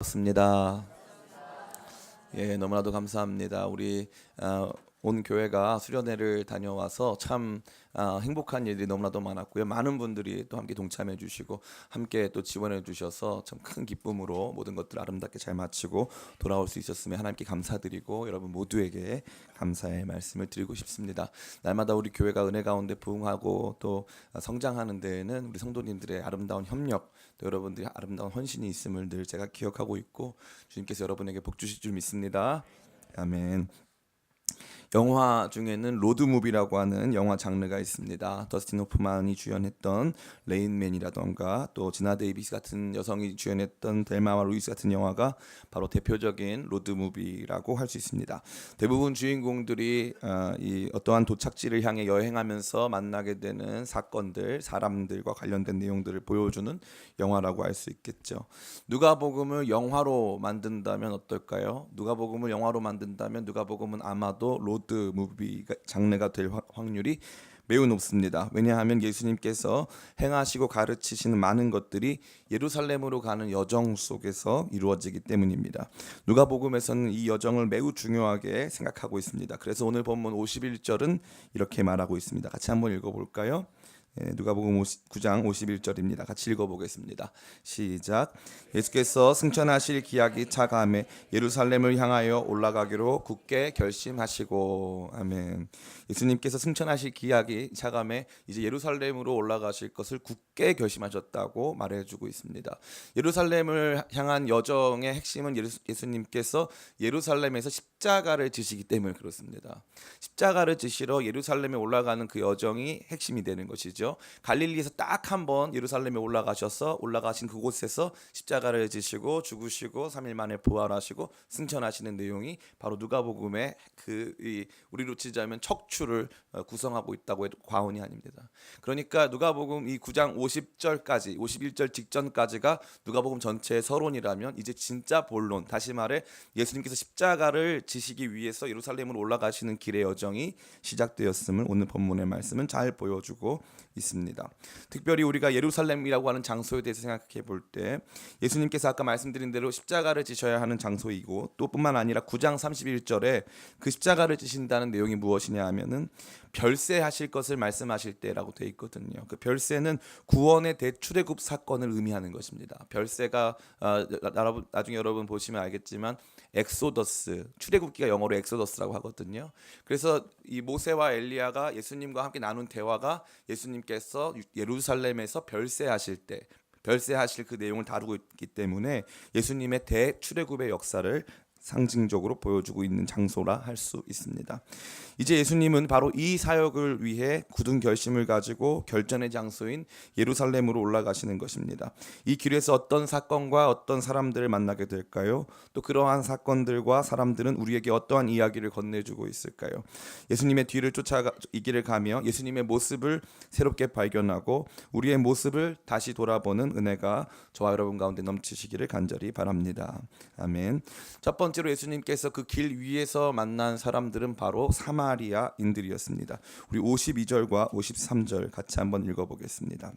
습니다. 너무나도 감사합니다. 우리 온 교회가 수련회를 다녀와서 참 행복한 일들이 너무나도 많았고요. 많은 분들이 또 함께 동참해 주시고 함께 또 지원해 주셔서 참 큰 기쁨으로 모든 것들 아름답게 잘 마치고 돌아올 수 있었음에 하나님께 감사드리고 여러분 모두에게 감사의 말씀을 드리고 싶습니다. 날마다 우리 교회가 은혜 가운데 부흥하고 또 성장하는 데에는 우리 성도님들의 아름다운 협력, 또 여러분들의 아름다운 헌신이 있음을 늘 제가 기억하고 있고 주님께서 여러분에게 복 주실 줄 믿습니다. 아멘. 영화 중에는 로드무비라고 하는 영화 장르가 있습니다. 더스틴 호프만이 주연했던 레인맨이라던가 또 지나 데이비스 같은 여성이 주연했던 델마와 루이스 같은 영화가 바로 대표적인 로드무비라고 할 수 있습니다. 대부분 주인공들이 이 어떠한 도착지를 향해 여행하면서 만나게 되는 사건들, 사람들과 관련된 내용들을 보여주는 영화라고 할 수 있겠죠. 누가복음을 영화로 만든다면 어떨까요? 누가복음을 영화로 만든다면 누가복음은 아마도 로드 무비 장르가 될 확률이 매우 높습니다. 왜냐하면 예수님께서 행하시고 가르치시는 많은 것들이 예루살렘으로 가는 여정 속에서 이루어지기 때문입니다. 누가복음에서는 이 여정을 매우 중요하게 생각하고 있습니다. 그래서 오늘 본문 51절은 이렇게 말하고 있습니다. 같이 한번 읽어볼까요? 누가복음 9장 51절입니다. 같이 읽어보겠습니다. 시작. 예수께서 승천하실 기약이 차감해 예루살렘을 향하여 올라가기로 굳게 결심하시고. 아멘. 예수님께서 승천하실 기약이 차감해 이제 예루살렘으로 올라가실 것을 굳게 결심하셨다고 말해주고 있습니다. 예루살렘을 향한 여정의 핵심은 예수님께서 예루살렘에서 십자가를 지시기 때문에 그렇습니다. 십자가를 지시러 예루살렘에 올라가는 그 여정이 핵심이 되는 것이죠. 갈릴리에서 딱 한 번 예루살렘에 올라가신 그곳에서 십자가를 지시고 죽으시고 3일 만에 부활하시고 승천하시는 내용이 바로 누가복음의 우리로 치자면 척추를 구성하고 있다고 해도 과언이 아닙니다. 그러니까 누가복음 이 9장 50절까지 51절 직전까지가 누가복음 전체의 서론이라면 이제 진짜 본론, 다시 말해 예수님께서 십자가를 지시기 위해서 예루살렘으로 올라가시는 길의 여정이 시작되었음을 오늘 본문의 말씀은 잘 보여주고 있습니다. 특별히 우리가 예루살렘이라고 하는 장소에 대해서 생각해 볼 때 예수님께서 아까 말씀드린 대로 십자가를 지셔야 하는 장소이고 또 뿐만 아니라 9장 31절에 그 십자가를 지신다는 내용이 무엇이냐 하면은 별세하실 것을 말씀하실 때라고 되어 있거든요. 그 별세는 구원의 대출애굽 사건을 의미하는 것입니다. 별세가 나중에 여러분 보시면 알겠지만 엑소더스, 출애굽기가 영어로 엑소더스라고 하거든요. 그래서 이 모세와 엘리야가 예수님과 함께 나눈 대화가 예수님께서 예루살렘에서 별세하실 그 내용을 다루고 있기 때문에 예수님의 대출애굽의 역사를 상징적으로 보여주고 있는 장소라 할 수 있습니다. 이제 예수님은 바로 이 사역을 위해 굳은 결심을 가지고 결전의 장소인 예루살렘으로 올라가시는 것입니다. 이 길에서 어떤 사건과 어떤 사람들을 만나게 될까요? 또 그러한 사건들과 사람들은 우리에게 어떠한 이야기를 건네주고 있을까요? 예수님의 뒤를 쫓아가 이 길을 가며 예수님의 모습을 새롭게 발견하고 우리의 모습을 다시 돌아보는 은혜가 저와 여러분 가운데 넘치시기를 간절히 바랍니다. 아멘. 첫 번째로 예수님께서 그 길 위에서 만난 사람들은 바로 사마리아인들이었습니다. 우리 52절과 53절 같이 한번 읽어보겠습니다.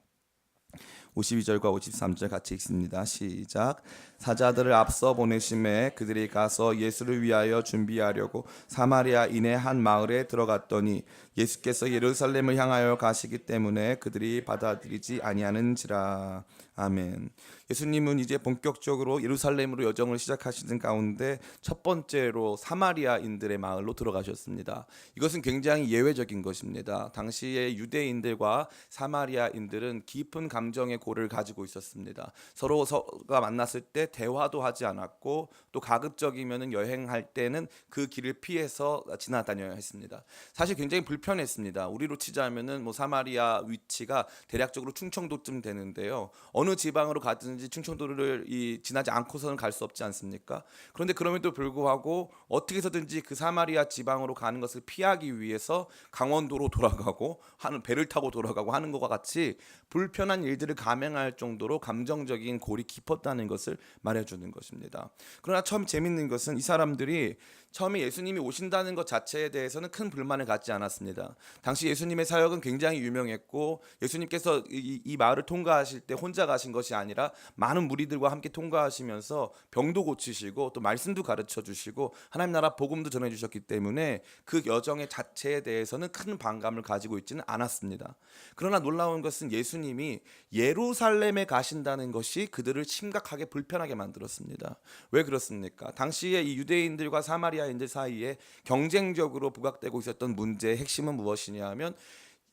52절과 53절 같이 읽습니다. 시작. 사자들을 앞서 보내심에 그들이 가서 예수를 위하여 준비하려고 사마리아인의 한 마을에 들어갔더니 예수께서 예루살렘을 향하여 가시기 때문에 그들이 받아들이지 아니하는지라. 아멘. 예수님은 이제 본격적으로 예루살렘으로 여정을 시작하시는 가운데 첫 번째로 사마리아인들의 마을로 들어가셨습니다. 이것은 굉장히 예외적인 것입니다. 당시의 유대인들과 사마리아인들은 깊은 감정의 고를 가지고 있었습니다. 서로가 만났을 때 대화도 하지 않았고 또 가급적이면 여행할 때는 그 길을 피해서 지나다녀야 했습니다. 사실 굉장히 불편했습니다. 우리로 치자면은 사마리아 위치가 대략적으로 충청도쯤 되는데요. 어느 지방으로 가든지 충청도를 지나지 않고서는 갈 수 없지 않습니까? 그런데 그럼에도 불구하고 어떻게 해서든지 그 사마리아 지방으로 가는 것을 피하기 위해서 강원도로 돌아가고 하는 배를 타고 돌아가고 하는 것과 같이 불편한 일들을 감행할 정도로 감정적인 골이 깊었다는 것을 말해주는 것입니다. 그러나 처음 재밌는 것은 이 사람들이 처음에 예수님이 오신다는 것 자체에 대해서는 큰 불만을 갖지 않았습니다. 당시 예수님의 사역은 굉장히 유명했고 예수님께서 이 마을을 통과하실 때 혼자 가신 것이 아니라 많은 무리들과 함께 통과하시면서 병도 고치시고 또 말씀도 가르쳐 주시고 하나님 나라 복음도 전해 주셨기 때문에 그 여정의 자체에 대해서는 큰 반감을 가지고 있지는 않았습니다. 그러나 놀라운 것은 예수님이 예루살렘에 가신다는 것이 그들을 심각하게 불편하게 만들었습니다. 왜 그렇습니까? 당시에 이 유대인들과 사마리아인들 사이에 경쟁적으로 부각되고 있었던 문제의 핵심은 무엇이냐 하면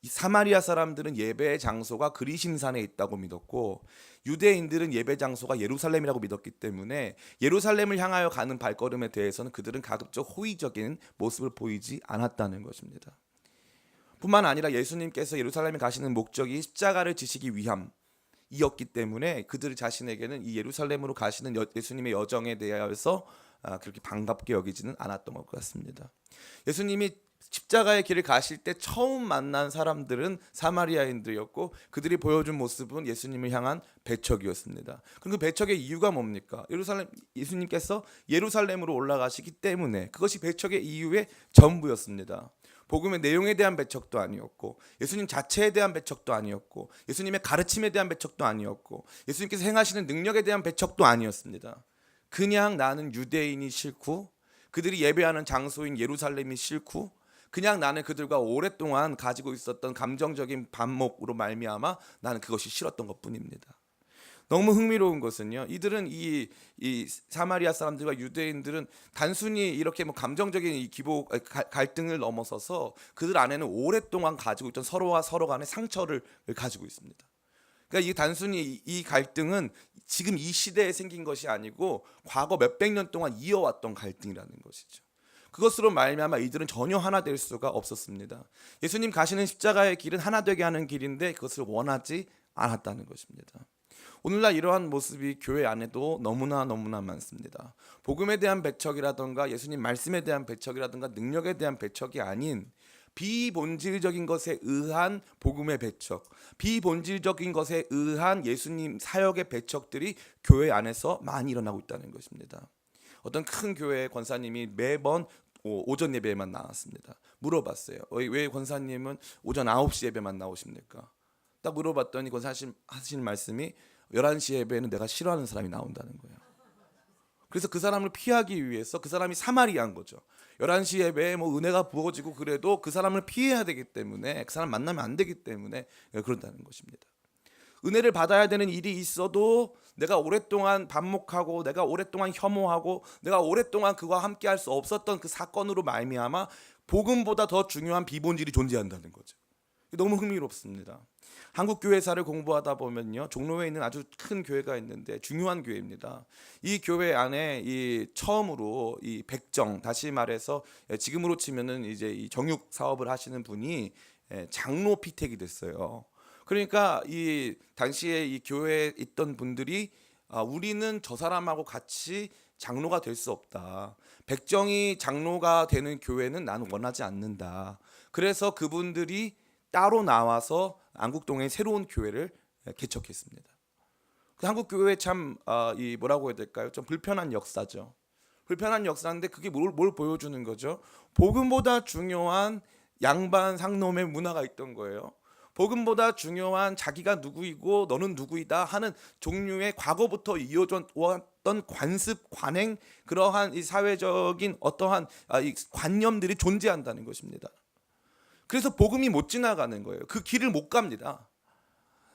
이 사마리아 사람들은 예배의 장소가 그리심산에 있다고 믿었고 유대인들은 예배 장소가 예루살렘이라고 믿었기 때문에 예루살렘을 향하여 가는 발걸음에 대해서는 그들은 가급적 호의적인 모습을 보이지 않았다는 것입니다. 뿐만 아니라 예수님께서 예루살렘에 가시는 목적이 십자가를 지시기 위함이었기 때문에 그들 자신에게는 이 예루살렘으로 가시는 예수님의 여정에 대하여서 그렇게 반갑게 여기지는 않았던 것 같습니다. 예수님이 십자가의 길을 가실 때 처음 만난 사람들은 사마리아인들이었고 그들이 보여준 모습은 예수님을 향한 배척이었습니다. 그럼 그 배척의 이유가 뭡니까? 예수님께서 예루살렘으로 올라가시기 때문에 그것이 배척의 이유의 전부였습니다. 복음의 내용에 대한 배척도 아니었고 예수님 자체에 대한 배척도 아니었고 예수님의 가르침에 대한 배척도 아니었고 예수님께서 행하시는 능력에 대한 배척도 아니었습니다. 그냥 나는 유대인이 싫고 그들이 예배하는 장소인 예루살렘이 싫고 그냥 나는 그들과 오랫동안 가지고 있었던 감정적인 반목으로 말미암아 나는 그것이 싫었던 것뿐입니다. 너무 흥미로운 것은요. 이들은 이 사마리아 사람들과 유대인들은 단순히 이렇게 뭐 감정적인 이 갈등을 넘어서서 그들 안에는 오랫동안 가지고 있던 서로와 서로 간의 상처를 가지고 있습니다. 그러니까 이 단순히 이 갈등은 지금 이 시대에 생긴 것이 아니고 과거 몇백 년 동안 이어왔던 갈등이라는 것이죠. 그것으로 말미암아 이들은 전혀 하나 될 수가 없었습니다. 예수님 가시는 십자가의 길은 하나 되게 하는 길인데 그것을 원하지 않았다는 것입니다. 오늘날 이러한 모습이 교회 안에도 너무나 많습니다. 복음에 대한 배척이라든가 예수님 말씀에 대한 배척이라든가 능력에 대한 배척이 아닌 비본질적인 것에 의한 복음의 배척, 비본질적인 것에 의한 예수님 사역의 배척들이 교회 안에서 많이 일어나고 있다는 것입니다. 어떤 큰 교회의 권사님이 매번 오전 예배에만 나왔습니다. 물어봤어요. 왜 권사님은 오전 9시 예배만 나오십니까? 딱 물어봤더니 권사님 하시는 말씀이 11시 예배에는 내가 싫어하는 사람이 나온다는 거예요. 그래서 그 사람을 피하기 위해서 그 사람이 사마리아인 거죠. 11시 예배에 뭐 은혜가 부어지고 그래도 그 사람을 피해야 되기 때문에 그 사람 만나면 안 되기 때문에 그런다는 것입니다. 은혜를 받아야 되는 일이 있어도 내가 오랫동안 반목하고 내가 오랫동안 혐오하고 내가 오랫동안 그와 함께 할 수 없었던 그 사건으로 말미암아 복음보다 더 중요한 비본질이 존재한다는 거죠. 너무 흥미롭습니다. 한국 교회사를 공부하다 보면요, 종로에 있는 아주 큰 교회가 있는데 중요한 교회입니다. 이 교회 안에 이 처음으로 이 백정, 다시 말해서 지금으로 치면은 이제 이 정육 사업을 하시는 분이 장로 피택이 됐어요. 그러니까 이 당시에 이 교회에 있던 분들이 우리는 저 사람하고 같이 장로가 될 수 없다. 백정이 장로가 되는 교회는 나는 원하지 않는다. 그래서 그분들이 따로 나와서 안국동에 새로운 교회를 개척했습니다. 한국 교회 참 이 뭐라고 해야 될까요? 좀 불편한 역사죠. 불편한 역사인데 그게 뭘 보여주는 거죠? 복음보다 중요한 양반 상놈의 문화가 있던 거예요. 복음보다 중요한 자기가 누구이고 너는 누구이다 하는 종류의 과거부터 이어져 왔던 관습, 관행, 그러한 이 사회적인 어떠한 이 관념들이 존재한다는 것입니다. 그래서 복음이 못 지나가는 거예요. 그 길을 못 갑니다.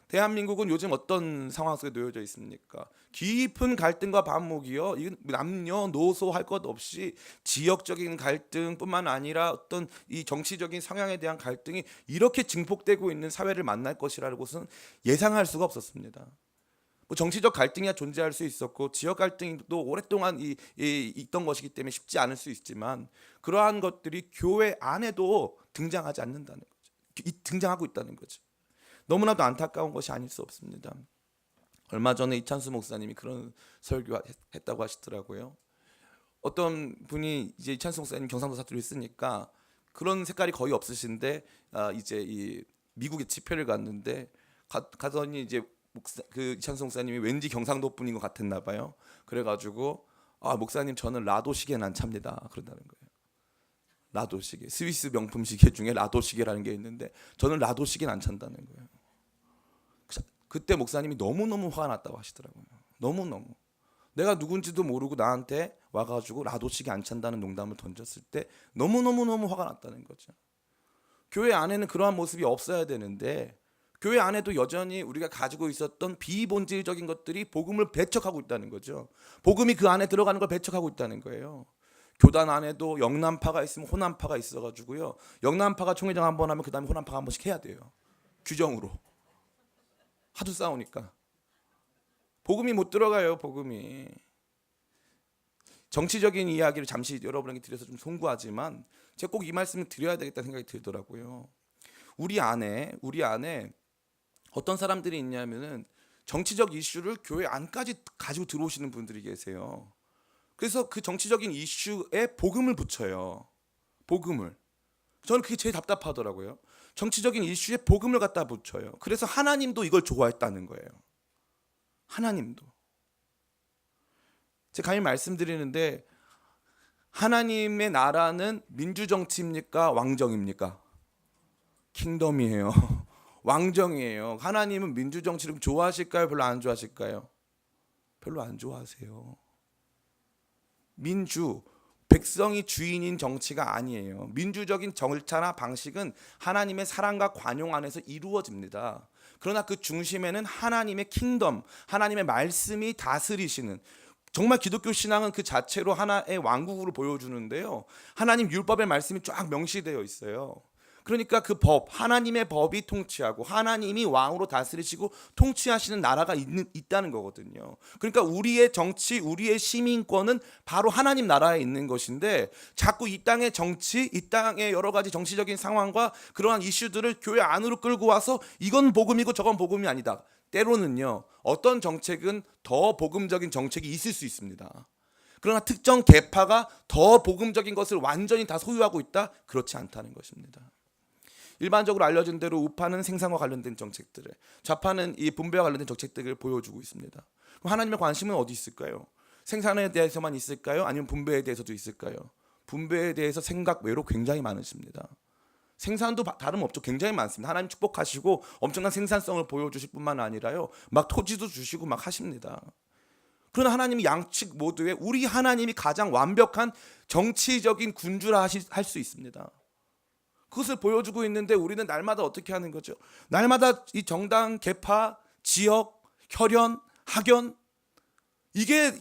대한민국은 요즘 어떤 상황 속에 놓여져 있습니까? 깊은 갈등과 반목이요. 이건 남녀노소 할 것 없이 지역적인 갈등뿐만 아니라 어떤 이 정치적인 성향에 대한 갈등이 이렇게 증폭되고 있는 사회를 만날 것이라는 것은 예상할 수가 없었습니다. 뭐 정치적 갈등이야 존재할 수 있었고 지역 갈등도 오랫동안 있던 것이기 때문에 쉽지 않을 수 있지만 그러한 것들이 교회 안에도 등장하지 않는다는 거죠. 등장하고 있다는 거죠. 너무나도 안타까운 것이 아닐 수 없습니다. 얼마 전에 이찬수 목사님이 그런 설교했다고 하시더라고요. 어떤 분이 이제 이찬수 목사님 경상도 사투리 쓰니까 그런 색깔이 거의 없으신데 이제 이 미국에 집회를 갔는데 가더니 이제 그 이찬수 목사님이 왠지 경상도 분인 것 같았나 봐요. 그래가지고 목사님 저는 라도 시계는 안 찹니다. 그런다는 거예요. 라도 시계, 스위스 명품 시계 중에 라도 시계라는 게 있는데 저는 라도 시계는 안 찬다는 거예요. 그때 목사님이 너무너무 화가 났다고 하시더라고요. 너무너무. 내가 누군지도 모르고 나한테 와가지고 라도치기 안 찬다는 농담을 던졌을 때 너무너무너무 화가 났다는 거죠. 교회 안에는 그러한 모습이 없어야 되는데 교회 안에도 여전히 우리가 가지고 있었던 비본질적인 것들이 복음을 배척하고 있다는 거죠. 복음이 그 안에 들어가는 걸 배척하고 있다는 거예요. 교단 안에도 영남파가 있으면 호남파가 있어가지고요. 영남파가 총회장 한번 하면 그 다음에 호남파가 한 번씩 해야 돼요. 규정으로. 하도 싸우니까. 복음이 못 들어가요. 복음이. 정치적인 이야기를 잠시 여러분에게 드려서 좀 송구하지만 제가 꼭 이 말씀을 드려야 되겠다는 생각이 들더라고요. 우리 안에 어떤 사람들이 있냐면은 정치적 이슈를 교회 안까지 가지고 들어오시는 분들이 계세요. 그래서 그 정치적인 이슈에 복음을 붙여요. 복음을. 저는 그게 제일 답답하더라고요. 정치적인 이슈에 복음을 갖다 붙여요. 그래서 하나님도 이걸 좋아했다는 거예요. 하나님도. 제가 감히 말씀드리는데 하나님의 나라는 민주정치입니까? 왕정입니까? 킹덤이에요. 왕정이에요. 하나님은 민주정치를 좋아하실까요? 별로 안 좋아하실까요? 별로 안 좋아하세요. 백성이 주인인 정치가 아니에요. 민주적인 절차나 방식은 하나님의 사랑과 관용 안에서 이루어집니다. 그러나 그 중심에는 하나님의 킹덤, 하나님의 말씀이 다스리시는, 정말 기독교 신앙은 그 자체로 하나의 왕국으로 보여주는데요. 하나님 율법의 말씀이 쫙 명시되어 있어요. 그러니까 그 법, 하나님의 법이 통치하고 하나님이 왕으로 다스리시고 통치하시는 나라가 있다는 거거든요. 그러니까 우리의 정치, 우리의 시민권은 바로 하나님 나라에 있는 것인데 자꾸 이 땅의 정치, 이 땅의 여러 가지 정치적인 상황과 그러한 이슈들을 교회 안으로 끌고 와서 이건 복음이고 저건 복음이 아니다. 때로는요, 어떤 정책은 더 복음적인 정책이 있을 수 있습니다. 그러나 특정 계파가 더 복음적인 것을 완전히 다 소유하고 있다? 그렇지 않다는 것입니다. 일반적으로 알려진 대로 우파는 생산과 관련된 정책들을, 좌파는 이 분배와 관련된 정책들을 보여주고 있습니다. 그럼 하나님의 관심은 어디 있을까요? 생산에 대해서만 있을까요? 아니면 분배에 대해서도 있을까요? 분배에 대해서 생각 외로 굉장히 많으십니다. 생산도 다름없죠. 굉장히 많습니다. 하나님 축복하시고 엄청난 생산성을 보여주실 뿐만 아니라요, 막 토지도 주시고 막 하십니다. 그러나 하나님이 양측 모두에 우리 하나님이 가장 완벽한 정치적인 군주라 할 수 있습니다. 그것을 보여주고 있는데 우리는 날마다 어떻게 하는 거죠? 날마다 이 정당, 계파, 지역, 혈연, 학연, 이게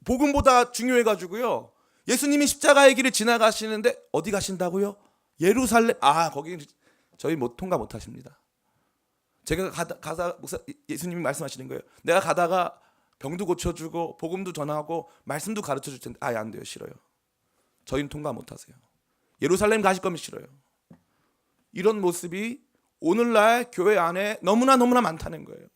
복음보다 중요해가지고요. 예수님이 십자가의 길을 지나가시는데 어디 가신다고요? 예루살렘. 거기 저희 통과 못하십니다. 제가 가사 예수님이 말씀하시는 거예요. 내가 가다가 병도 고쳐주고 복음도 전하고 말씀도 가르쳐줄 텐데 안 돼요. 싫어요. 저희는 통과 못하세요. 예루살렘 가실 거면 싫어요. 이런 모습이 오늘날 교회 안에 너무나 많다는 거예요.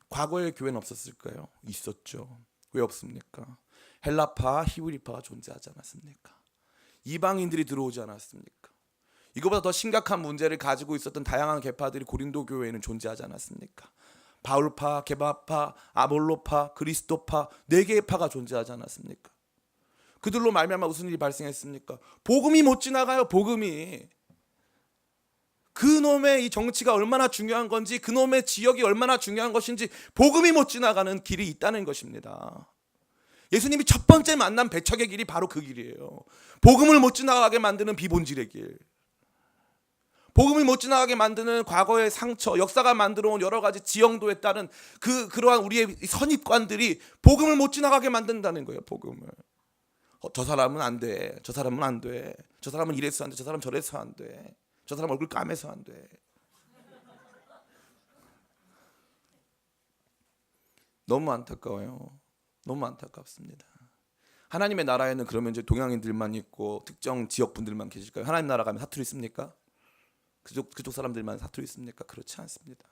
과거에 교회는 없었을까요? 있었죠. 왜 없습니까? 헬라파, 히브리파가 존재하지 않았습니까? 이방인들이 들어오지 않았습니까? 이거보다 더 심각한 문제를 가지고 있었던 다양한 계파들이 고린도 교회에는 존재하지 않았습니까? 바울파, 게바파, 아볼로파, 그리스도파, 4개의 파가 존재하지 않았습니까? 그들로 말미암아 무슨 일이 발생했습니까? 복음이 못 지나가요. 복음이. 그놈의 이 정치가 얼마나 중요한 건지, 그놈의 지역이 얼마나 중요한 것인지 복음이 못 지나가는 길이 있다는 것입니다. 예수님이 첫 번째 만난 배척의 길이 바로 그 길이에요. 복음을 못 지나가게 만드는 비본질의 길, 복음을 못 지나가게 만드는 과거의 상처, 역사가 만들어온 여러 가지 지형도에 따른 그러한 우리의 선입관들이 복음을 못 지나가게 만든다는 거예요. 복음을. 저 사람은 안 돼. 저 사람은 안 돼. 저 사람은 이래서 안 돼. 저 사람은 저래서 안 돼. 저 사람 얼굴 까매서 안 돼. 너무 안타까워요. 너무 안타깝습니다. 하나님의 나라에는 그러면 이제 동양인들만 있고 특정 지역 분들만 계실까요? 하나님 나라 가면 사투리 씁니까? 그쪽 사람들만 사투리 씁니까? 그렇지 않습니다.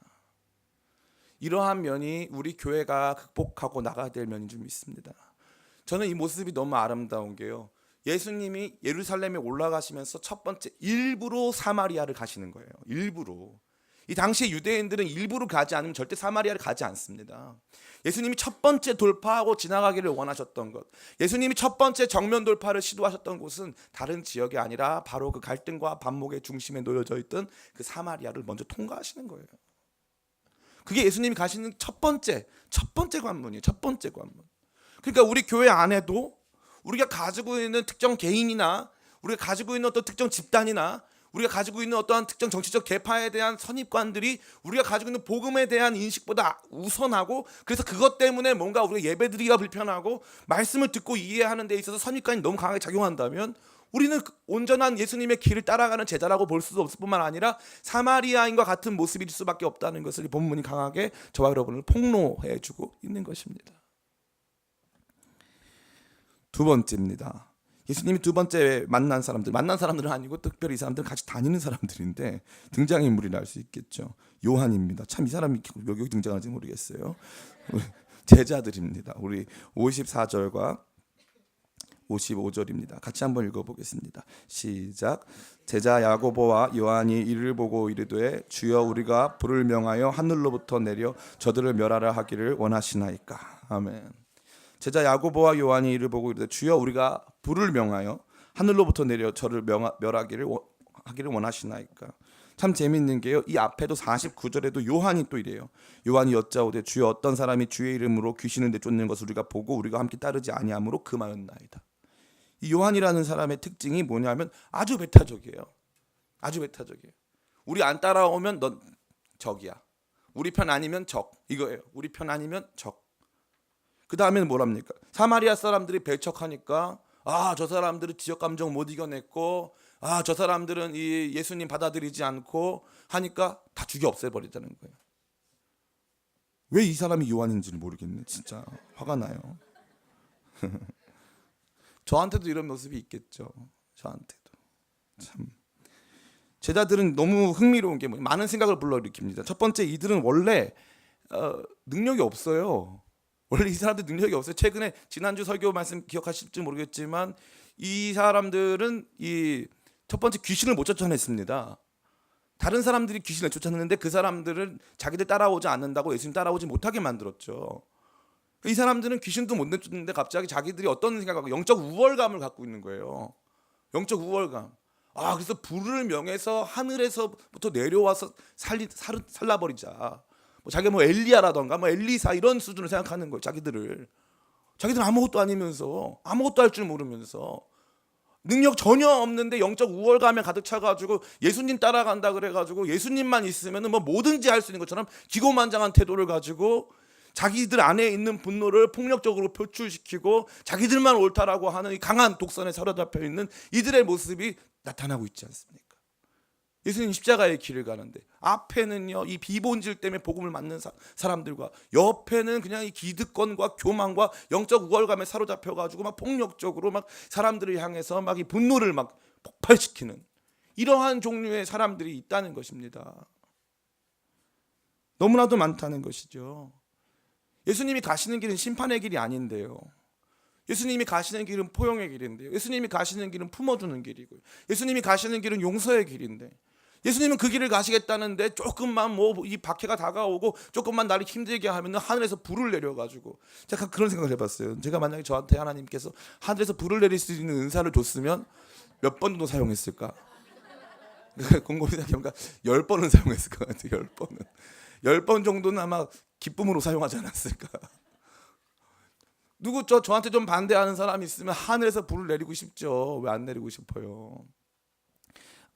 이러한 면이 우리 교회가 극복하고 나가야 될 면이 좀 있습니다. 저는 이 모습이 너무 아름다운 게요, 예수님이 예루살렘에 올라가시면서 첫 번째 일부러 사마리아를 가시는 거예요. 일부러. 이 당시에 유대인들은 일부러 가지 않으면 절대 사마리아를 가지 않습니다. 예수님이 첫 번째 돌파하고 지나가기를 원하셨던 것, 예수님이 첫 번째 정면 돌파를 시도하셨던 곳은 다른 지역이 아니라 바로 그 갈등과 반목의 중심에 놓여져 있던 그 사마리아를 먼저 통과하시는 거예요. 그게 예수님이 가시는 첫 번째 관문이에요. 첫 번째 관문. 그러니까 우리 교회 안에도 우리가 가지고 있는 특정 개인이나 우리가 가지고 있는 어떤 특정 집단이나 우리가 가지고 있는 어떠한 특정 정치적 계파에 대한 선입관들이 우리가 가지고 있는 복음에 대한 인식보다 우선하고, 그래서 그것 때문에 뭔가 우리가 예배드리기가 불편하고 말씀을 듣고 이해하는 데 있어서 선입관이 너무 강하게 작용한다면 우리는 온전한 예수님의 길을 따라가는 제자라고 볼 수도 없을 뿐만 아니라 사마리아인과 같은 모습일 수밖에 없다는 것을 이 본문이 강하게 저와 여러분을 폭로해주고 있는 것입니다. 두 번째입니다. 예수님이 두 번째 만난 사람들은 아니고 특별히 이 사람들은 같이 다니는 사람들인데 등장인물이라 할 수 있겠죠. 요한입니다. 참 이 사람이 여기 등장하는지 모르겠어요. 제자들입니다. 우리 54절과 55절입니다. 같이 한번 읽어보겠습니다. 시작. 제자 야고보와 요한이 이를 보고 이르되 주여 우리가 불을 명하여 하늘로부터 내려 저들을 멸하라 하기를 원하시나이까. 아멘. 제자 야고보와 요한이 이를 보고 이르되 주여 우리가 불을 명하여 하늘로부터 내려 저를 멸하기를 원하시나이까. 참 재밌는 게요, 이 앞에도 49절에도 요한이 또 이래요. 요한이 여짜오되 주여 어떤 사람이 주의 이름으로 귀신을 내쫓는 것을 우리가 보고 우리가 함께 따르지 아니하므로 금하였나이다. 이 요한이라는 사람의 특징이 뭐냐면 아주 배타적이에요. 아주 배타적이에요. 우리 안 따라오면 넌 적이야. 우리 편 아니면 적. 이거예요. 우리 편 아니면 적. 그 다음에는 뭐랍니까? 사마리아 사람들이 배척하니까 저 사람들은 지역 감정 못 이겨냈고 저 사람들은 이 예수님 받아들이지 않고 하니까 다 죽여 없애버리자는 거예요. 왜 이 사람이 요한인지를 모르겠네. 진짜 화가 나요. 저한테도 이런 모습이 있겠죠. 저한테도. 참 제자들은 너무 흥미로운 게 많은 생각을 불러일으킵니다. 첫 번째, 이들은 원래 능력이 없어요. 원래 이 사람들 능력이 없어요. 최근에 지난주 설교 말씀 기억하실지 모르겠지만 이 사람들은 이 첫 번째 귀신을 못 쫓아냈습니다. 다른 사람들이 귀신을 쫓아냈는데 그 사람들은 자기들 따라오지 않는다고 예수님 따라오지 못하게 만들었죠. 이 사람들은 귀신도 못 내쫓는데 갑자기 자기들이 어떤 생각하고 영적 우월감을 갖고 있는 거예요. 영적 우월감. 그래서 불을 명해서 하늘에서부터 내려와서 살라버리자. 자기가 엘리야라던가 엘리사 이런 수준을 생각하는 거예요. 자기들은 아무것도 아니면서, 아무것도 할 줄 모르면서, 능력 전혀 없는데 영적 우월감에 가득 차가지고 예수님 따라간다 그래가지고 예수님만 있으면 뭐든지 할 수 있는 것처럼 기고만장한 태도를 가지고 자기들 안에 있는 분노를 폭력적으로 표출시키고 자기들만 옳다라고 하는 이 강한 독선에 사로잡혀 있는 이들의 모습이 나타나고 있지 않습니까? 예수님 십자가의 길을 가는데 앞에는요 이 비본질 때문에 복음을 맞는 사람들과 옆에는 그냥 이 기득권과 교만과 영적 우월감에 사로잡혀가지고 막 폭력적으로 막 사람들을 향해서 막 이 분노를 막 폭발시키는 이러한 종류의 사람들이 있다는 것입니다. 너무나도 많다는 것이죠. 예수님이 가시는 길은 심판의 길이 아닌데요. 예수님이 가시는 길은 포용의 길인데요. 예수님이 가시는 길은 품어주는 길이고요. 예수님이 가시는 길은 용서의 길인데 예수님은 그 길을 가시겠다는데 조금만 이 박해가 다가오고 조금만 나를 힘들게 하면 하늘에서 불을 내려가지고 제가 그런 생각을 해봤어요. 제가 만약에 저한테 하나님께서 하늘에서 불을 내릴 수 있는 은사를 줬으면 몇 번 정도 사용했을까? 곰곰이 생각해보니까 10번은 사용했을 것 같아요. 10번은 10번 정도는 아마 기쁨으로 사용하지 않았을까? 누구 저한테 좀 반대하는 사람이 있으면 하늘에서 불을 내리고 싶죠. 왜 안 내리고 싶어요?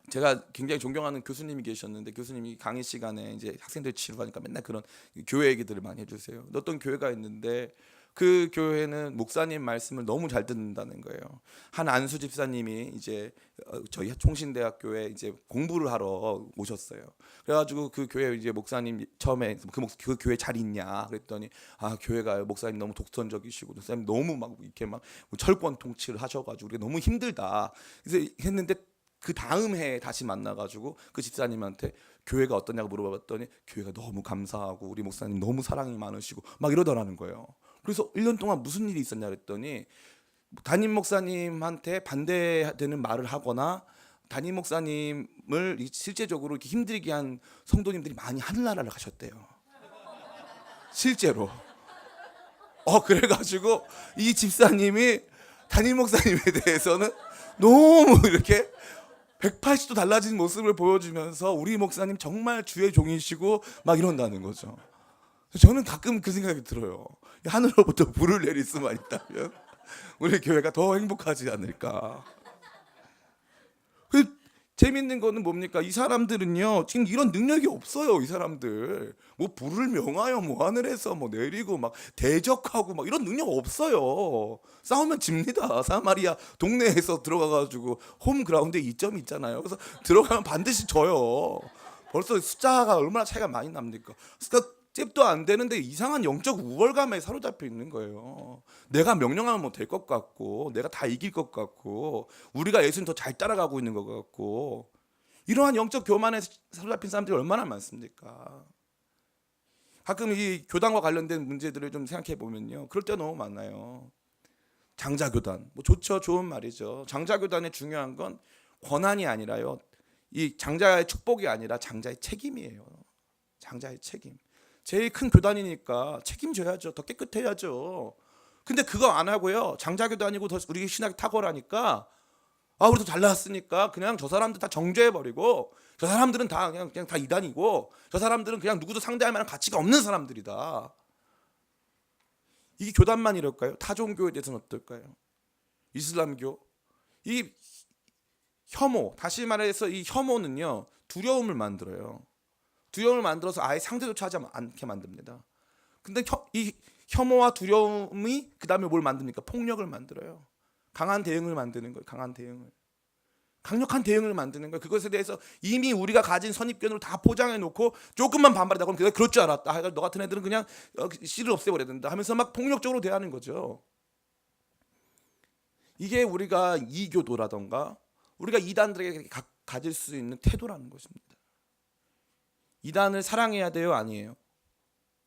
제가 굉장히 존경하는 교수님이 계셨는데 교수님이 강의 시간에 이제 학생들 치료하니까 맨날 그런 교회 얘기들을 많이 해주세요. 어떤 교회가 있는데 그 교회는 목사님 말씀을 너무 잘 듣는다는 거예요. 한 안수 집사님이 이제 저희 총신대학교에 이제 공부를 하러 오셨어요. 그래가지고 그 교회 이제 목사님 처음에 그 교회 잘 있냐 그랬더니 교회가 목사님 너무 독선적이시고 목사님 너무 막 이렇게 막 철권 통치를 하셔가지고 우리가 너무 힘들다. 그래서 했는데 그 다음 해에 다시 만나가지고 그 집사님한테 교회가 어떠냐고 물어봤더니 교회가 너무 감사하고 우리 목사님 너무 사랑이 많으시고 막 이러더라는 거예요. 그래서 1년 동안 무슨 일이 있었냐 그랬더니 담임 목사님한테 반대되는 말을 하거나 담임 목사님을 실제적으로 이렇게 힘들게 한 성도님들이 많이 하늘나라를 가셨대요. 실제로. 그래가지고 이 집사님이 담임 목사님에 대해서는 너무 이렇게 180도 달라진 모습을 보여주면서 우리 목사님 정말 주의 종이시고 막 이런다는 거죠. 저는 가끔 그 생각이 들어요. 하늘로부터 불을 내릴 수만 있다면 우리 교회가 더 행복하지 않을까. 재밌는 거는 뭡니까? 이 사람들은요 지금 이런 능력이 없어요. 이 사람들 뭐 불을 명하여 뭐 하늘에서 뭐 내리고 막 대적하고 막 이런 능력 없어요. 싸우면 집니다. 사마리아 동네에서 들어가가지고 홈그라운드에 2점이 있잖아요. 그래서 들어가면 반드시 져요. 벌써 숫자가 얼마나 차이가 많이 납니까? 그러니까 잽도 안 되는데 이상한 영적 우월감에 사로잡혀 있는 거예요. 내가 명령하면 뭐 될 것 같고, 내가 다 이길 것 같고, 우리가 예수님 더 잘 따라가고 있는 것 같고, 이러한 영적 교만에 사로잡힌 사람들이 얼마나 많습니까? 가끔 이 교단과 관련된 문제들을 좀 생각해 보면요, 그럴 때 너무 많아요. 장자교단, 뭐 좋죠, 좋은 말이죠. 장자교단의 중요한 건 권한이 아니라요, 이 장자의 축복이 아니라 장자의 책임이에요. 장자의 책임. 제일 큰 교단이니까 책임져야죠. 더 깨끗해야죠. 근데 그거 안 하고요. 장자교단이고 더 우리 신학이 탁월하니까 우리 더 잘 나왔으니까 그냥 저 사람들 다 정죄해버리고 저 사람들은 다 그냥 다 이단이고 저 사람들은 그냥 누구도 상대할 만한 가치가 없는 사람들이다. 이게 교단만 이럴까요? 타종교에 대해서는 어떨까요? 이슬람교. 이 혐오, 다시 말해서 이 혐오는요 두려움을 만들어요. 두려움을 만들어서 아예 상대조차 하지 않게 만듭니다. 근데 이 혐오와 두려움이 그 다음에 뭘 만듭니까? 폭력을 만들어요. 강한 대응을 만드는 거예요. 강한 대응을. 강력한 대응을 만드는 거예요. 그것에 대해서 이미 우리가 가진 선입견으로 다 포장해 놓고 조금만 반발하다 그러면 그럴 줄 알았다. 너 같은 애들은 그냥 씨를 없애버려야 된다 하면서 막 폭력적으로 대하는 거죠. 이게 우리가 이교도라던가 우리가 이단들에게 가질 수 있는 태도라는 것입니다. 이단을 사랑해야 돼요? 아니에요?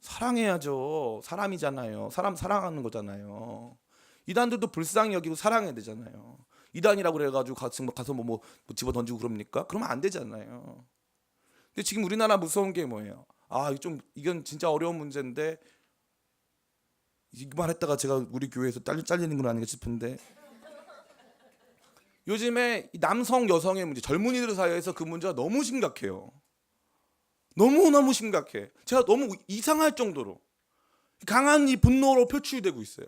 사랑해야죠. 사람이잖아요. 사람 사랑하는 거잖아요. 이단들도 불쌍히 여기고 사랑해야 되잖아요. 이단이라고 그래가지고 가서 뭐 집어 던지고 그럽니까? 그러면 안 되잖아요. 근데 지금 우리나라 무서운 게 뭐예요? 이건 진짜 어려운 문제인데 이만 했다가 제가 우리 교회에서 잘리는 건 아닌가 싶은데 요즘에 남성 여성의 문제, 젊은이들 사이에서 그 문제가 너무 심각해요. 너무너무 심각해. 제가 너무 이상할 정도로 강한 이 분노로 표출되고 있어요.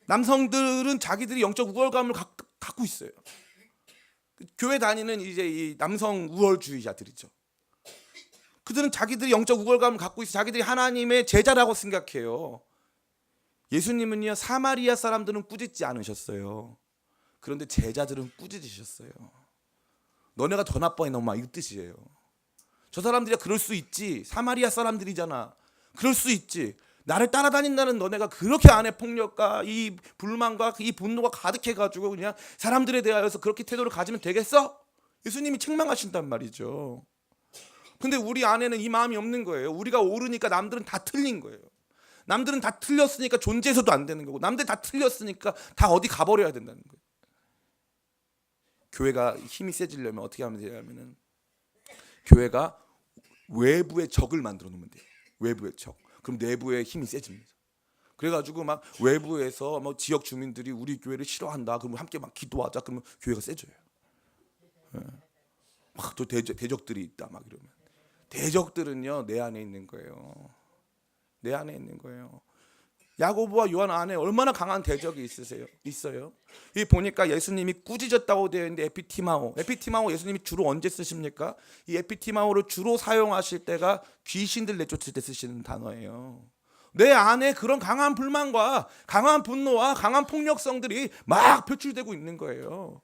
남성들은 자기들이 영적 우월감을 갖고 있어요. 교회 다니는 이제 이 남성 우월주의자들이죠. 그들은 자기들이 영적 우월감을 갖고 있어 자기들이 하나님의 제자라고 생각해요. 예수님은요 사마리아 사람들은 꾸짖지 않으셨어요. 그런데 제자들은 꾸짖으셨어요. 너네가 더 나빠해 너 막 이 뜻이에요. 저 사람들이 그럴 수 있지. 사마리아 사람들이잖아. 그럴 수 있지. 나를 따라다닌다는 너네가 그렇게 안에 폭력과 이 불만과 이 분노가 가득해가지고 그냥 사람들에 대하여서 그렇게 태도를 가지면 되겠어? 예수님이 책망하신단 말이죠. 근데 우리 안에는 이 마음이 없는 거예요. 우리가 옳으니까 남들은 다 틀린 거예요. 남들은 다 틀렸으니까 존재해서도 안 되는 거고 남들 다 틀렸으니까 다 어디 가버려야 된다는 거예요. 교회가 힘이 세지려면 어떻게 하면 되냐면은 교회가 외부의 적을 만들어 놓으면 돼요. 외부의 적. 그럼 내부의 힘이 세집니다. 그래가지고 막 외부에서 뭐 지역 주민들이 우리 교회를 싫어한다. 그러면 함께 막 기도하자. 그러면 교회가 세져요. 막 또 대적들이 있다. 막 이러면 대적들은요 내 안에 있는 거예요. 내 안에 있는 거예요. 야고보와 요한 안에 얼마나 강한 대적이 있어요. 이 보니까 예수님이 꾸짖었다고 되어 있는데 에피티마오 예수님이 주로 언제 쓰십니까? 이 에피티마오를 주로 사용하실 때가 귀신들 내쫓을 때 쓰시는 단어예요. 내 안에 그런 강한 불만과 강한 분노와 강한 폭력성들이 막 표출되고 있는 거예요.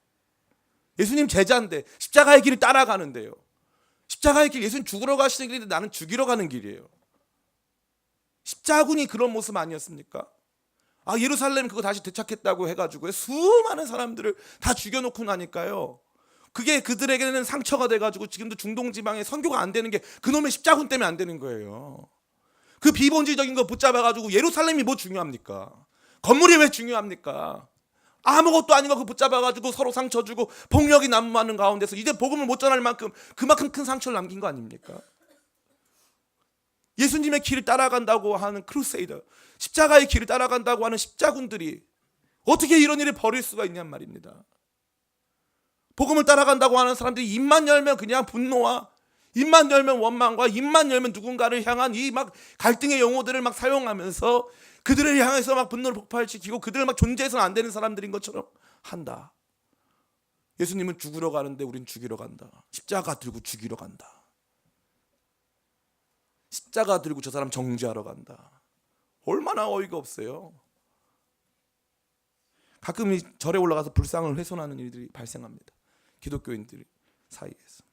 예수님 제자인데 십자가의 길을 따라가는데요. 십자가의 길 예수님 죽으러 가시는 길인데 나는 죽이러 가는 길이에요. 십자군이 그런 모습 아니었습니까? 예루살렘 그거 다시 되찾겠다고 해가지고 수많은 사람들을 다 죽여놓고 나니까요. 그게 그들에게는 상처가 돼가지고 지금도 중동 지방에 선교가 안 되는 게 그놈의 십자군 때문에 안 되는 거예요. 그 비본질적인 거 붙잡아가지고 예루살렘이 뭐 중요합니까? 건물이 왜 중요합니까? 아무것도 아닌 거 그 붙잡아가지고 서로 상처 주고 폭력이 난무하는 가운데서 이제 복음을 못 전할 만큼 그만큼 큰 상처를 남긴 거 아닙니까? 예수님의 길을 따라간다고 하는 크루세이더, 십자가의 길을 따라간다고 하는 십자군들이 어떻게 이런 일을 벌일 수가 있냔 말입니다. 복음을 따라간다고 하는 사람들이 입만 열면 그냥 분노와, 입만 열면 원망과, 입만 열면 누군가를 향한 이 막 갈등의 용어들을 막 사용하면서 그들을 향해서 막 분노를 폭발시키고 그들을 막 존재해서는 안 되는 사람들인 것처럼 한다. 예수님은 죽으러 가는데 우린 죽이러 간다. 십자가 들고 죽이러 간다. 십자가 들고 저 사람 정죄하러 간다. 얼마나 어이가 없어요. 가끔 이 절에 올라가서 불상을 훼손하는 일들이 발생합니다. 기독교인들 사이에서.